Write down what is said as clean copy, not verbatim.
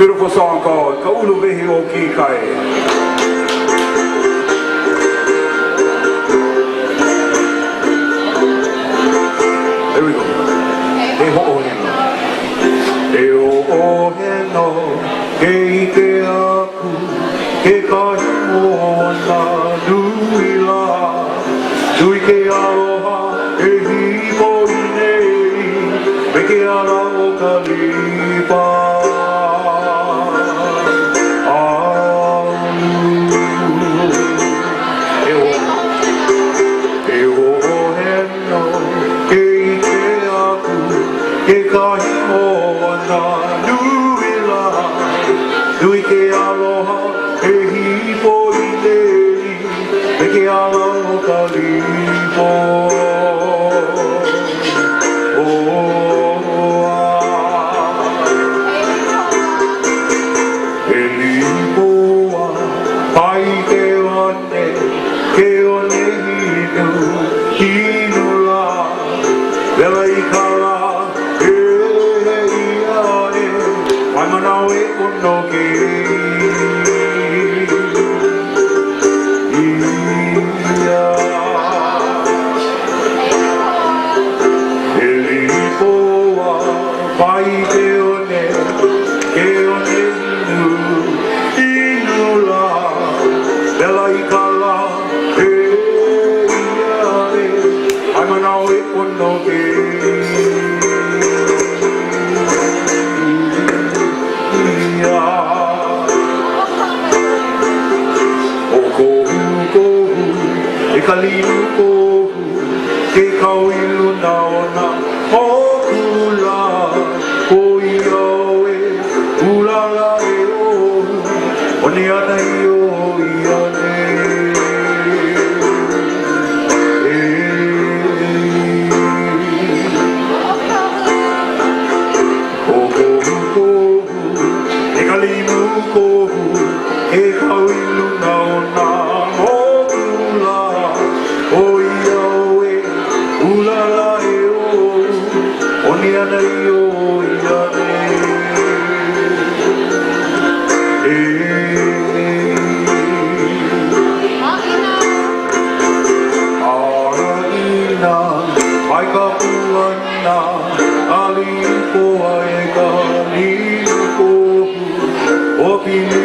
beautiful song called Kauluvehi o Kikai. There we go. He ho o heno. He ho o heno. Ke ike aku. Ke kahi mo na nui la. Nui ke aloha. E hipo i nei. Me ke ala o ka lipa. Ke kahi mo na nui la, nui ke aloha, e hipo i nei, me ke ala o ka lipo. E lipo a, pai ke one, ke one hinu la, lela i ka la, Manawe uno ke ia Elipoa pai te one inu la Bela i kala ia Ai manawe uno ke Kaliu kohu, ke kauilu na ona Hokula, koiawe, ulala e ohu One ana i o iane O kohu kohu, ke kaliu kohu, ke kauilu na ona Opinion